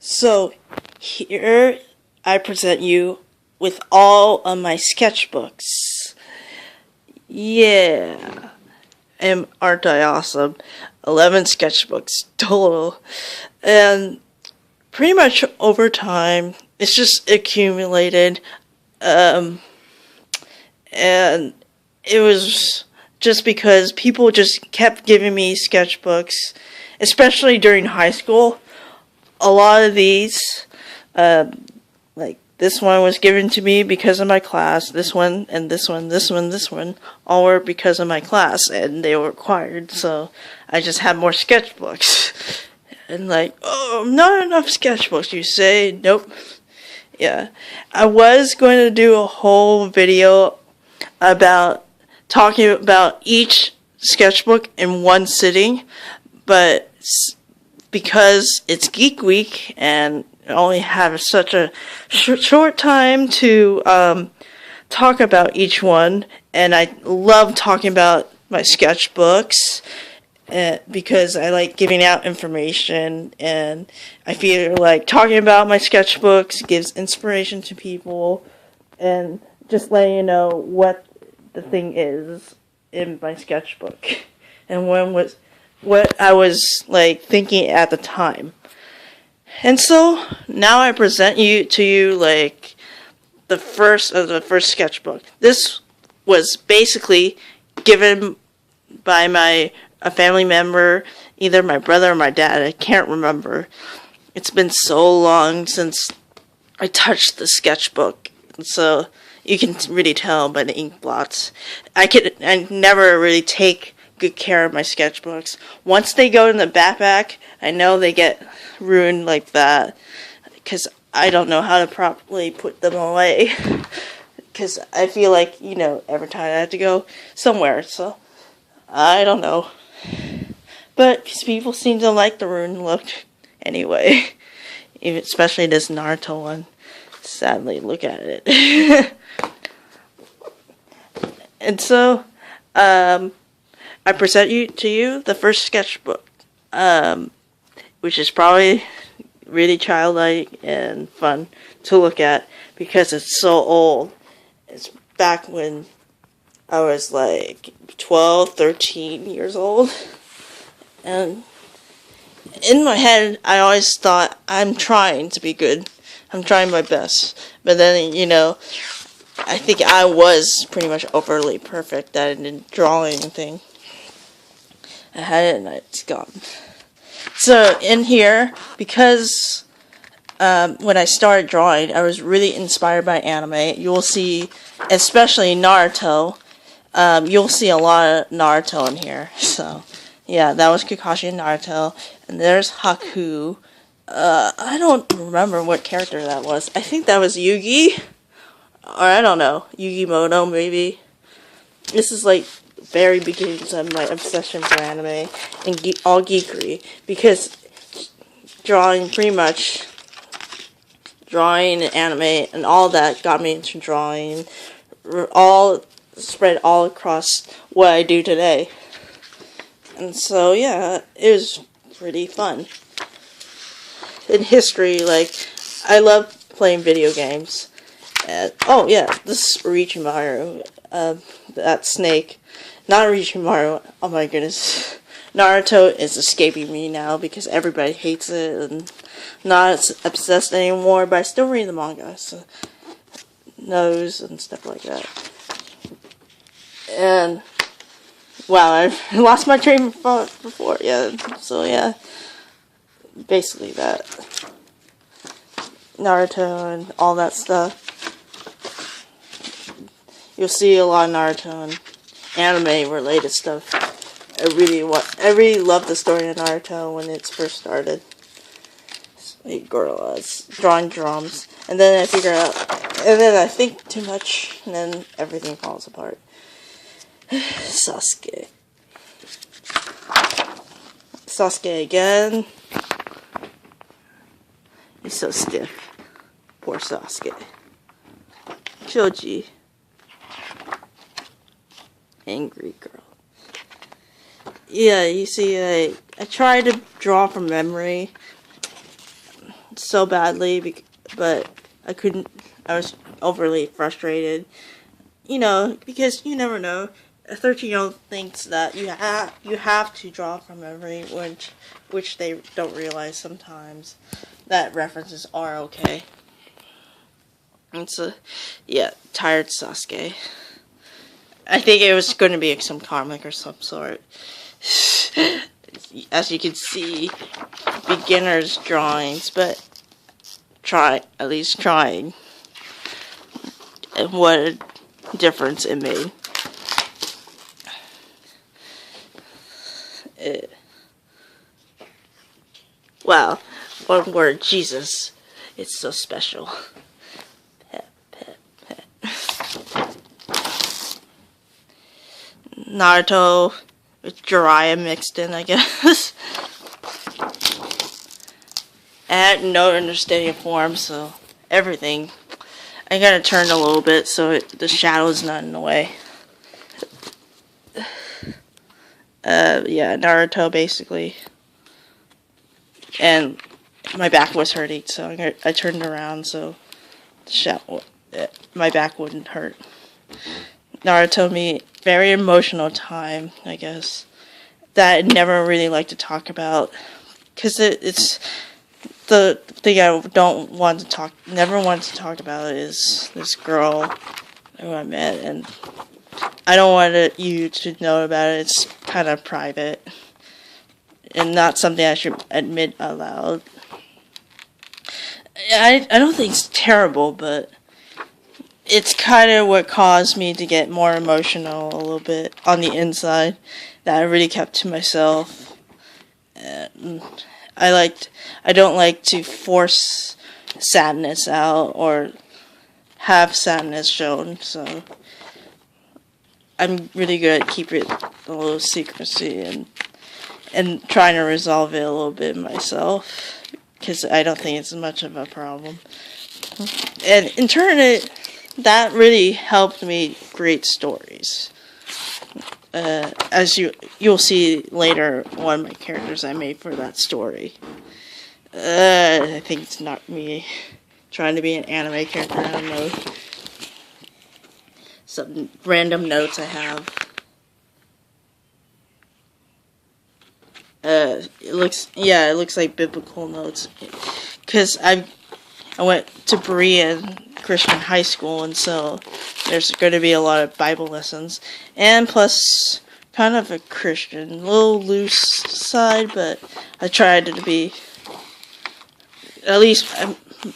So here I present you with all of my sketchbooks. Yeah. And aren't I awesome? 11 sketchbooks total. And pretty much over time, it's just accumulated. And it was just because people just kept giving me sketchbooks, especially during high school. A lot of these, like this one was given to me because of my class. This one and this one, all were because of my class, and they were required. So I just had more sketchbooks. And like, oh, not enough sketchbooks, you say? Nope. Yeah, I was going to do a whole video about talking about each sketchbook in one sitting, but because it's Geek Week and I only have such a short time to talk about each one, and I love talking about my sketchbooks because I like giving out information, and I feel like talking about my sketchbooks gives inspiration to people and just letting you know what the thing is in my sketchbook and what I was like thinking at the time. And so now I present to you like the first sketchbook. This was basically given by a family member, either my brother or my dad. I can't remember. It's been so long since I touched the sketchbook, so you can really tell by the ink blots. I never really take good care of my sketchbooks. Once they go in the backpack, I know they get ruined like that because I don't know how to properly put them away. Because I feel like, every time I have to go somewhere, so I don't know. But people seem to like the ruined look anyway. Especially this Naruto one. Sadly, look at it. And so, I present to you the first sketchbook, which is probably really childlike and fun to look at because it's so old. It's back when I was like 12, 13 years old. And in my head, I always thought, I'm trying to be good. I'm trying my best. But then, I think I was pretty much overly perfect that I didn't draw anything. I had it and it's gone. So in here, because when I started drawing, I was really inspired by anime. You'll see, especially Naruto, you'll see a lot of Naruto in here. So yeah, that was Kakashi and Naruto. And there's Haku. I don't remember what character that was. I think that was Yugi. Or I don't know. Yugimoto, maybe. This is like very beginnings of my obsession for anime and all geekery. Because drawing and anime and all that got me into drawing. All spread all across what I do today. And so, yeah, it was pretty fun. In history, I love playing video games. Oh, yeah, this is Orochimaru. That snake. Not Orochimaru. Oh my goodness. Naruto is escaping me now because everybody hates it and not obsessed anymore, but I still read the manga, so knows and stuff like that. And wow, I lost my train of thought before. Yeah, so yeah, basically that. Naruto and all that stuff. You'll see a lot of Naruto and anime related stuff. I really loved the story of Naruto when it first started. Sweet gorillas, drawing drums, and then I figure out, and then I think too much, and then everything falls apart. Sasuke again. He's so stiff. Poor Sasuke. Choji. Angry girl. Yeah, you see, I try to draw from memory. so badly, but I couldn't. I was overly frustrated. Because you never know. A 13-year-old thinks that you have to draw from memory, which they don't realize sometimes that references are okay. And so, yeah, tired Sasuke. I think it was going to be some comic or some sort. As you can see, beginner's drawings, but at least trying. And what a difference it made. Wow, one word, Jesus. It's so special. Pet, pet, pet. Naruto with Jiraiya mixed in, I guess. I had no understanding of form, so everything. I gotta turn a little bit so the shadow's not in the way. Yeah, Naruto basically. And my back was hurting, so I turned around so my back wouldn't hurt. Naruto me very emotional time, I guess, that I never really like to talk about, because it's the thing I never want to talk about is this girl who I met, and I don't want you to know about it. It's kind of private and not something I should admit aloud. I don't think it's terrible, but it's kind of what caused me to get more emotional a little bit on the inside that I really kept to myself. And I don't like to force sadness out or have sadness shown, so I'm really good at keeping it a little secrecy and trying to resolve it a little bit myself, because I don't think it's much of a problem. And in turn, that really helped me create stories. As you'll see later, one of my characters I made for that story. I think it's not me trying to be an anime character. I don't know. Some random notes I have. It looks like biblical notes, because I went to Berean Christian high school, and so there's going to be a lot of Bible lessons, and plus kind of a Christian, a little loose side, but I tried to be at least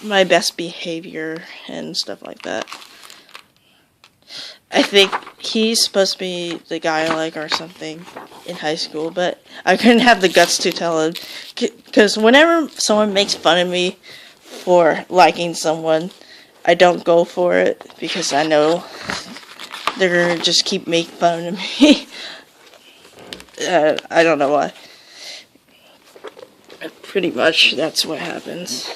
my best behavior and stuff like that. I think he's supposed to be the guy I like or something in high school, but I couldn't have the guts to tell him, because whenever someone makes fun of me for liking someone, I don't go for it, because I know they're gonna just keep making fun of me. I don't know why. Pretty much that's what happens.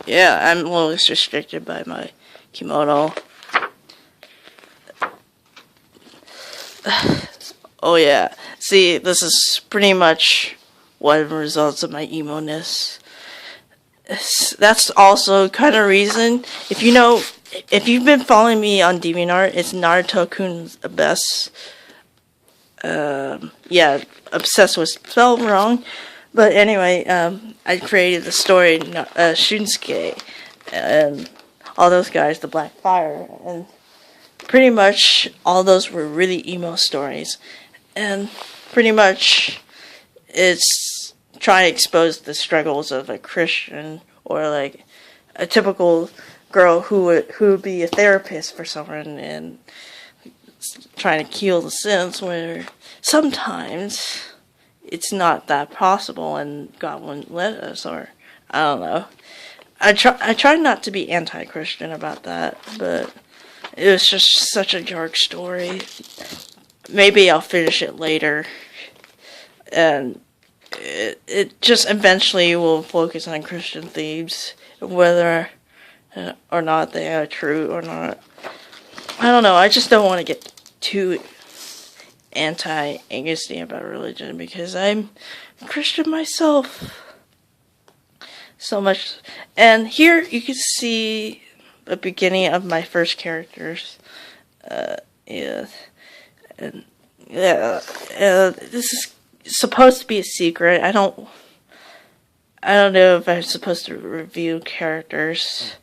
Yeah, I'm a little restricted by my kimono. Oh yeah, see, this is pretty much one of the results of my emo-ness. That's also kind of reason, if you've been following me on DeviantArt, it's Naruto-kun's best. Yeah, obsessed was spelled wrong. But anyway, I created the story, Shunsuke, and all those guys, the Black Fire, and pretty much all those were really emo stories. And pretty much it's trying to expose the struggles of a Christian, or like a typical girl who would be a therapist for someone and trying to heal the sins, where sometimes it's not that possible and God wouldn't let us, or I don't know. I try not to be anti-Christian about that, but it was just such a dark story. Maybe I'll finish it later, and it just eventually will focus on Christian themes, whether or not they are true or not. I don't know, I just don't want to get too anti-angsty about religion because I'm a Christian myself. So much. And here you can see the beginning of my first characters. Yeah. And yeah, this is supposed to be a secret. I don't know if I'm supposed to review characters.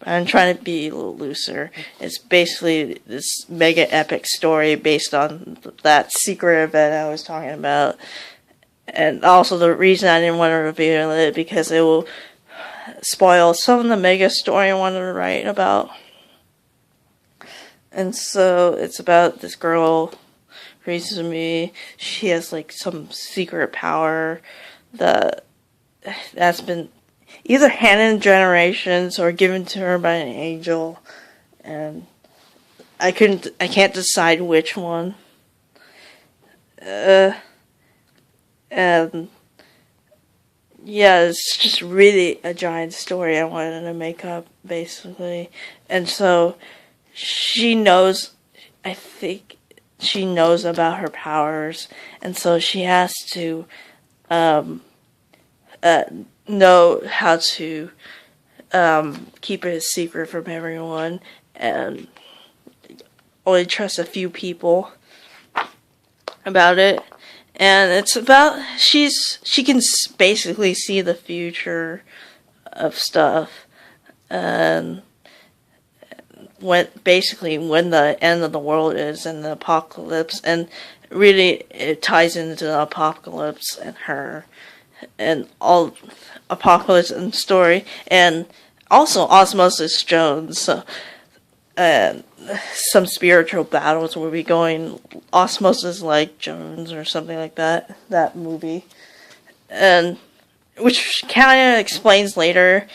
I'm trying to be a little looser. It's basically this mega epic story based on that secret event I was talking about. And also the reason I didn't want to reveal it because it will spoil some of the mega story I wanted to write about. And so it's about this girl raises me. She has like some secret power that's been either handed in generations or given to her by an angel, and I can't decide which one. And yeah, it's just really a giant story I wanted to make up, basically. And so she knows, I think she knows about her powers, and so she has to know how to keep it a secret from everyone and only trust a few people about it. And it's about she can basically see the future of stuff, and when the end of the world is and the apocalypse, and really it ties into the apocalypse and her and all apocalypse and story, and also Osmosis Jones. So, some spiritual battles will be going Osmosis like Jones or something like that. That movie, and which kind of explains later,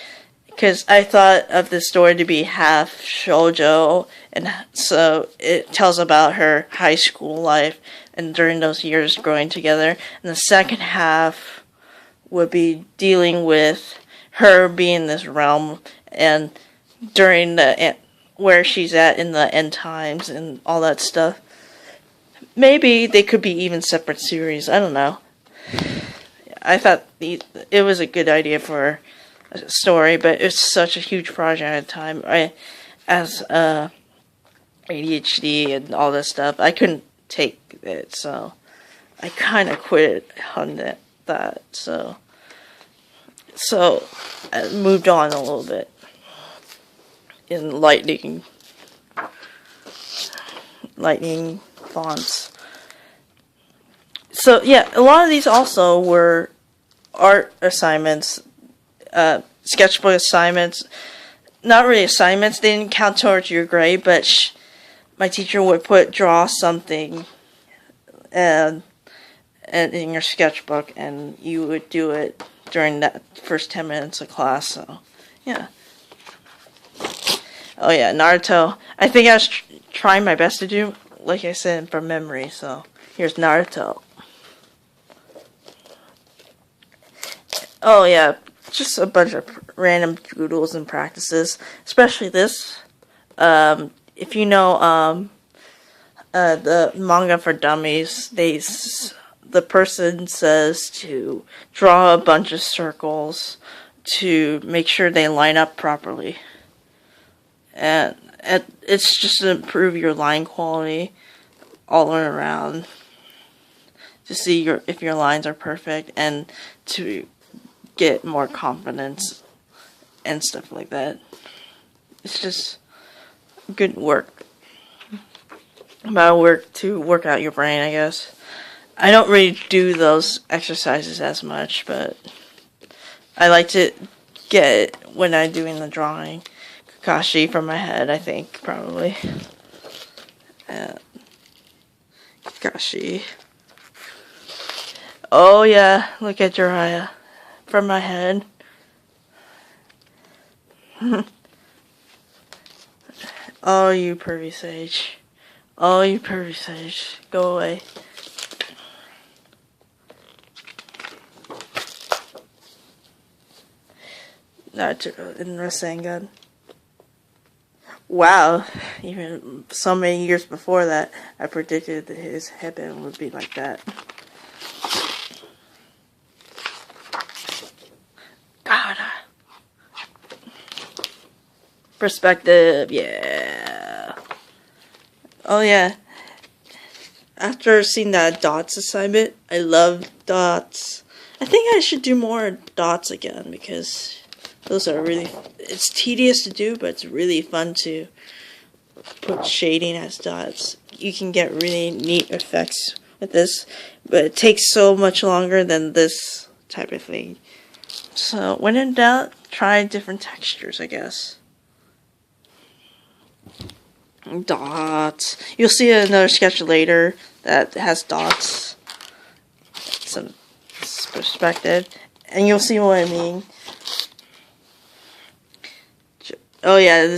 because I thought of this story to be half shoujo, and so it tells about her high school life and during those years growing together. And the second half would be dealing with her being in this realm and during where she's at in the end times and all that stuff. Maybe they could be even separate series. I don't know. I thought it was a good idea for a story, but it's such a huge project at the time. As ADHD and all this stuff, I couldn't take it, so I kind of quit on that. So I moved on a little bit in lightning fonts. So yeah, a lot of these also were art assignments, sketchbook assignments. Not really assignments, they didn't count towards your grade, but my teacher would draw something and in your sketchbook, and you would do it during that first 10 minutes of class. So yeah. Oh yeah, Naruto. I think I was trying my best to do, like I said, from memory. So here's Naruto. Oh yeah, just a bunch of random doodles and practices, especially this. If you know the manga for dummies, the person says to draw a bunch of circles to make sure they line up properly. And it's just to improve your line quality all around, to see if your lines are perfect and to get more confidence and stuff like that. It's just good work. About work to work out your brain, I guess. I don't really do those exercises as much, but I like to get it when I'm doing the drawing. Kakashi from my head, I think, probably. Kakashi. Oh yeah, look at Jiraiya from my head. Oh, you pervy sage. Oh, you pervy sage. Go away. Naruto in Rasengan. Wow, even so many years before that, I predicted that his headband would be like that. God. Perspective, yeah. Oh yeah. After seeing that dots assignment, I love dots. I think I should do more dots again because those are really, it's tedious to do, but it's really fun to put shading as dots. You can get really neat effects with this, but it takes so much longer than this type of thing. So when in doubt, try different textures, I guess. Dots. You'll see another sketch later that has dots. Some perspective. And you'll see what I mean. Oh yeah,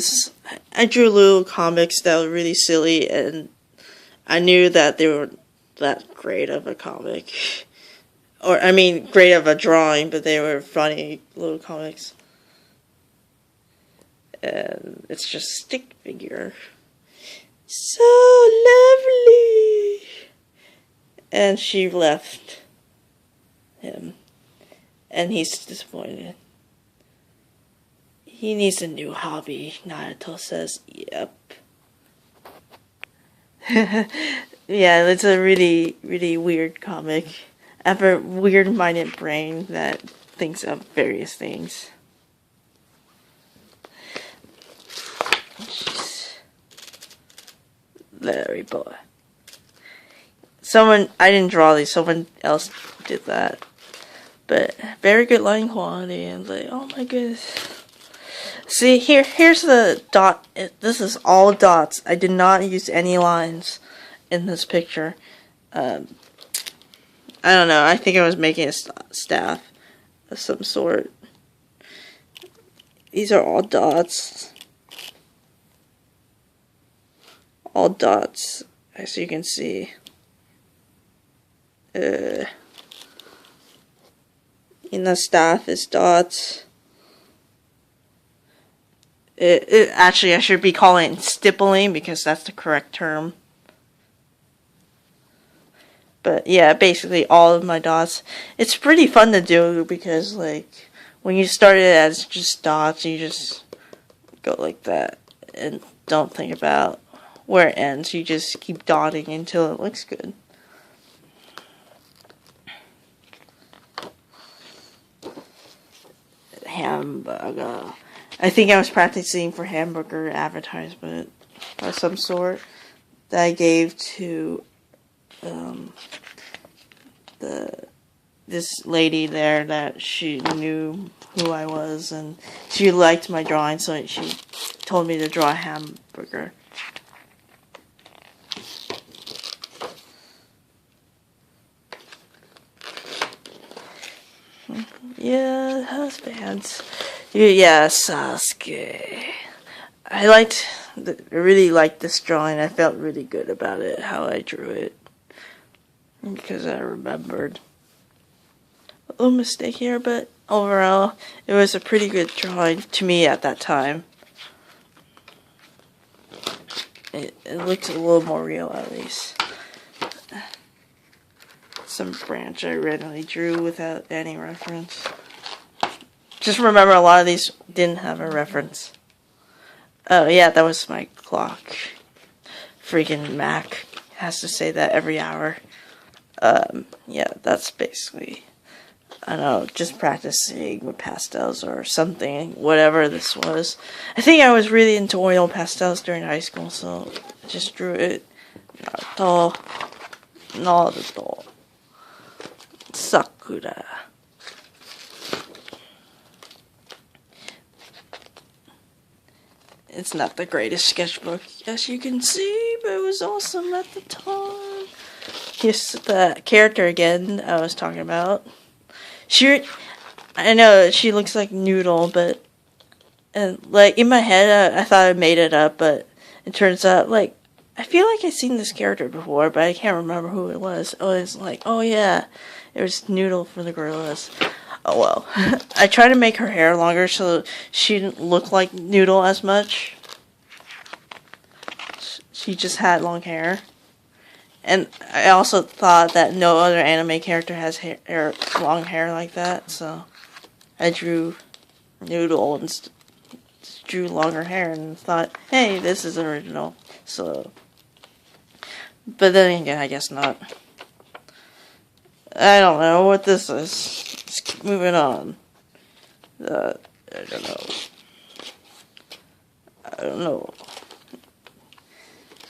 I drew little comics that were really silly, and I knew that they were that great of a comic. Or, I mean, great of a drawing, but they were funny little comics. And it's just a stick figure. So lovely! And she left him. And he's disappointed. He needs a new hobby, Naruto says. Yep. Yeah, it's a really, really weird comic. I have a weird-minded brain that thinks of various things. Jeez. Larry boy. I didn't draw these, someone else did that. But very good line quality, and like, oh my goodness. See, here's the dot. This is all dots. I did not use any lines in this picture. I don't know. I think I was making a staff of some sort. These are all dots. All dots, as you can see. In the staff is dots. Actually, I should be calling it stippling because that's the correct term. But yeah, basically all of my dots. It's pretty fun to do because, like, when you start it as just dots, you just go like that and don't think about where it ends. You just keep dotting until it looks good. Hamburger. I think I was practicing for hamburger advertisement of some sort that I gave to this lady there that she knew who I was, and she liked my drawing, so she told me to draw a hamburger. Yeah, husbands. Yeah, Sasuke. I really liked this drawing. I felt really good about it, how I drew it. Because I remembered. A little mistake here, but overall, it was a pretty good drawing to me at that time. It looks a little more real, at least. Some branch I randomly drew without any reference. Just remember, a lot of these didn't have a reference. Oh yeah, that was my clock. Freaking Mac has to say that every hour. Yeah, that's basically, I don't know, just practicing with pastels or something, whatever this was. I think I was really into oil pastels during high school, so I just drew it. Naruto. Sakura. It's not the greatest sketchbook, as you can see, but it was awesome at the time. Here's the character again I was talking about. I know she looks like Noodle, but like in my head I thought I made it up, but it turns out, like, I feel like I've seen this character before, but I can't remember who it was. Oh, it's like, oh yeah, it was Noodle from the Gorillas. Oh well. I tried to make her hair longer so she didn't look like Noodle as much. she just had long hair. And I also thought that no other anime character has long hair like that, so I drew Noodle and drew longer hair and thought, hey, this is original. So, but then again, I guess not. I don't know what this is. Let's keep moving on. I don't know. I don't know.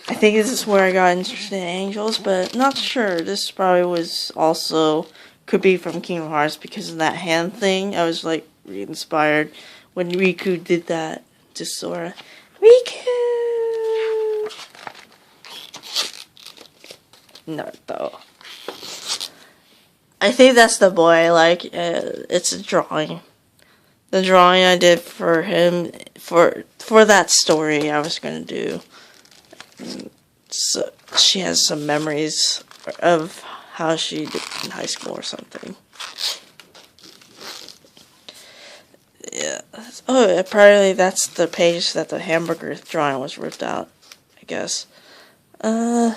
I think this is where I got interested in angels, but not sure. This probably was also, could be from Kingdom Hearts because of that hand thing. I was like really inspired when Riku did that to Sora. Riku! Naruto. I think that's the boy I like. It's a drawing. The drawing I did for him, for that story I was going to do. So she has some memories of how she did in high school or something. Yeah. Oh, apparently that's the page that the hamburger drawing was ripped out, I guess. I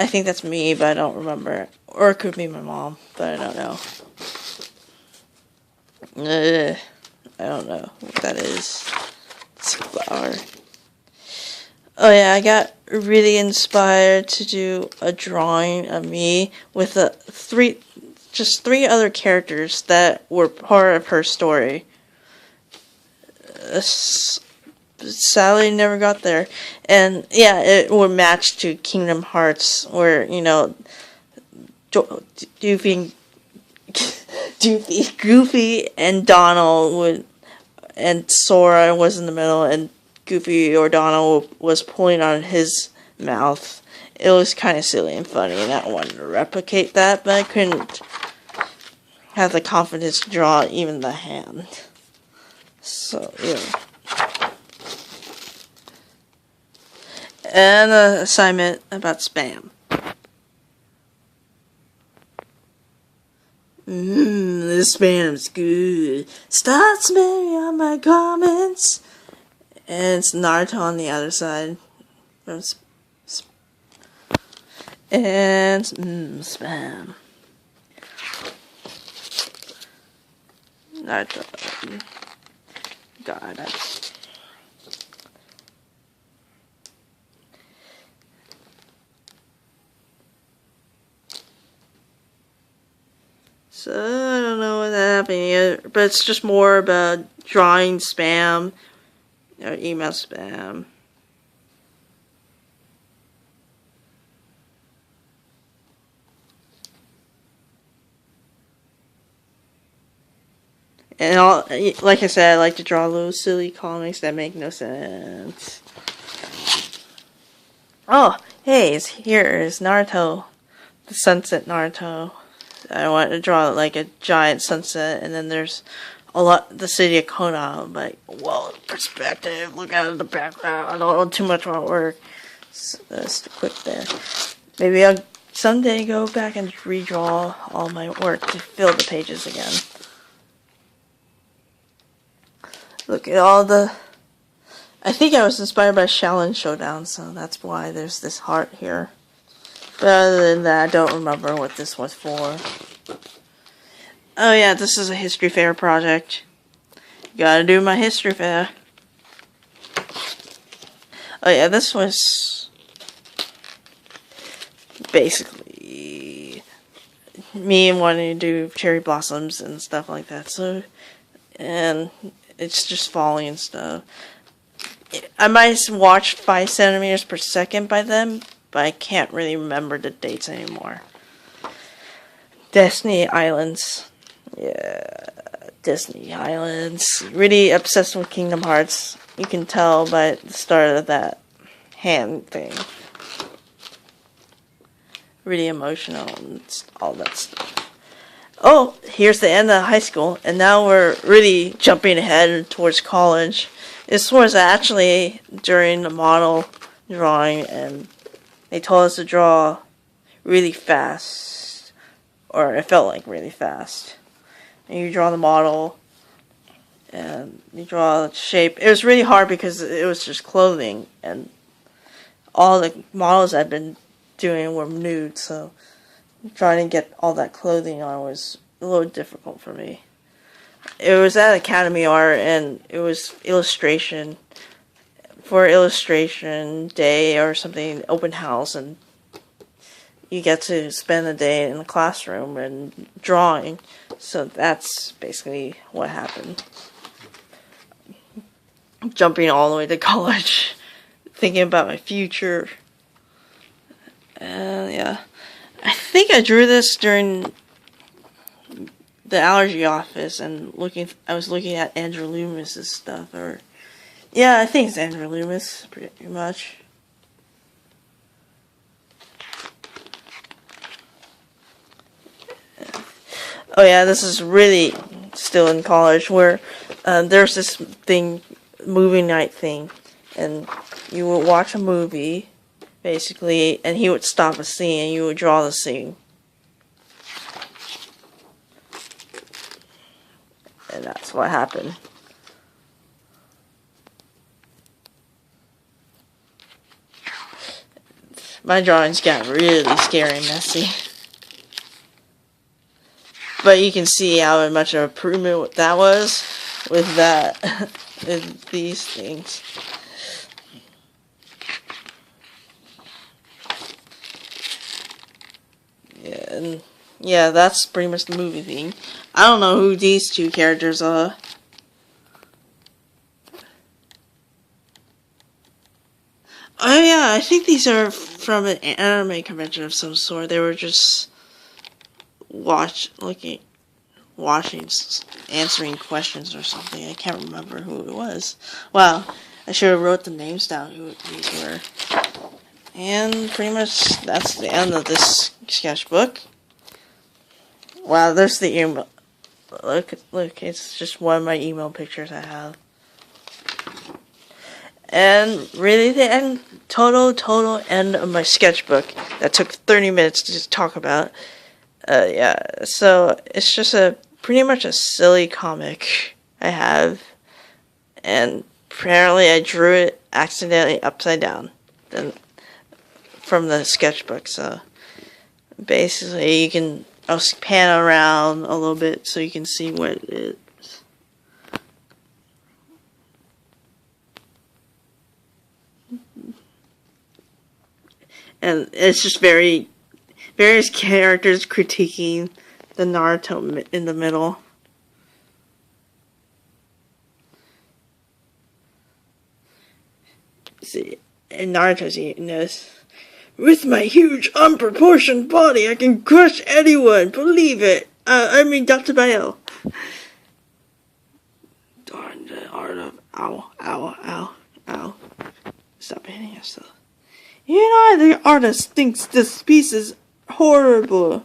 think that's me, but I don't remember. Or it could be my mom, but I don't know. I don't know what that is. It's a flower. Oh yeah, I got really inspired to do a drawing of me with just three other characters that were part of her story. Sadly, never got there, and yeah, it would match to Kingdom Hearts, where Goofy and Donald and Sora was in the middle, and Goofy or Donald was pulling on his mouth. It was kind of silly and funny, and I wanted to replicate that, but I couldn't have the confidence to draw even the hand. So, yeah. And an assignment about spam. This spam's good. Start spamming on my comments. And it's Naruto on the other side. And spam. Naruto. God, that's... So, I don't know what happened yet, but it's just more about drawing spam, or email spam. And like I said, I like to draw little silly comics that make no sense. Oh, hey, here's Naruto, the Sunset Naruto. I wanted to draw like a giant sunset, and then there's the city of Kona. I'm like, whoa, perspective, look at the background. I don't know too much artwork. So that's quick there. Maybe I'll someday go back and redraw all my work to fill the pages again. Look at all the... I think I was inspired by Shaolin Showdown, so that's why there's this heart here. But other than that, I don't remember what this was for. Oh yeah, this is a history fair project. Gotta do my history fair. Oh yeah, this was basically me wanting to do cherry blossoms and stuff like that. So, and it's just falling and stuff. I might watch 5 centimeters per second by them, but I can't really remember the dates anymore. Destiny Islands. Yeah, Destiny Islands. Really obsessed with Kingdom Hearts. You can tell by the start of that hand thing. Really emotional and all that stuff. Oh, here's the end of high school, and now we're really jumping ahead towards college. This was actually during the model drawing, and they told us to draw really fast, or it felt like really fast. And you draw the model, and you draw the shape. It was really hard because it was just clothing, and all the models I've been doing were nude, so trying to get all that clothing on was a little difficult for me. It was at Academy Art, and it was illustration for illustration day or something, open house, and you get to spend the day in the classroom and drawing. So that's basically what happened. Jumping all the way to college, thinking about my future. Yeah. I think I drew this during the allergy office and I was looking at Andrew Loomis's stuff, or yeah, I think it's Andrew Loomis pretty much. Oh yeah, this is really still in college where there's this thing, movie night thing, and you would watch a movie basically, and he would stop a scene and you would draw the scene. And that's what happened. My drawings got really scary and messy. But you can see how much of an improvement that was with that, with these things. Yeah, and yeah, that's pretty much the movie thing. I don't know who these two characters are. Oh yeah, I think these are from an anime convention of some sort. They were just answering questions or something. I can't remember who it was. Wow, I should have wrote the names down who these were. And pretty much that's the end of this sketchbook. Wow, there's the email. Look, it's just one of my email pictures I have. And really the total end of my sketchbook that took 30 minutes to talk about. Yeah, so it's just pretty much a silly comic I have, and apparently I drew it accidentally upside down then from the sketchbook. So basically I'll pan around a little bit so you can see what it is. And it's just various characters critiquing the Naruto in the middle. See, and Naruto's eating this. With my huge, unproportioned body, I can crush anyone. Believe it. I mean, Dr. Bale. Darn the art of ow. Stop hitting yourself. You know, the artist thinks this piece is horrible.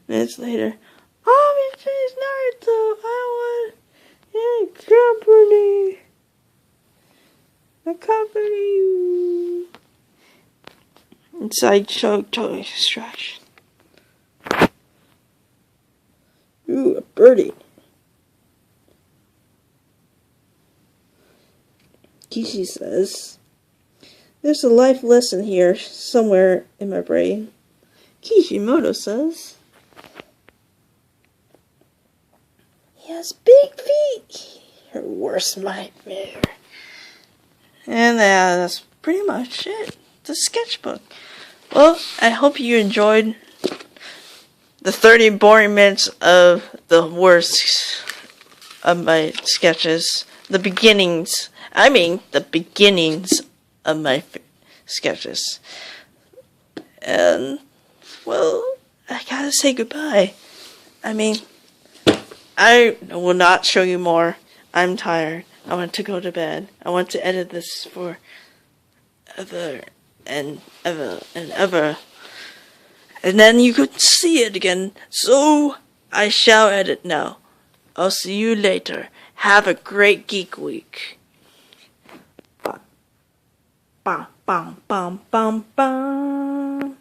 Minutes later. Oh, it's Naruto. I want accompany you. Inside joke, total distraction. Ooh, a birdie. Kishi says, there's a life lesson here somewhere in my brain. Kishimoto says, he has big feet. Her worst nightmare. And that's pretty much it. The sketchbook. Well, I hope you enjoyed the 30 boring minutes of the worst of my sketches. The beginnings of my sketches. And, well, I gotta say goodbye. I mean, I will not show you more. I'm tired. I want to go to bed. I want to edit this for ever and ever and ever. And then you could see it again. So, I shall edit now. I'll see you later. Have a great geek week. Bum, bum, bum, bum, bum.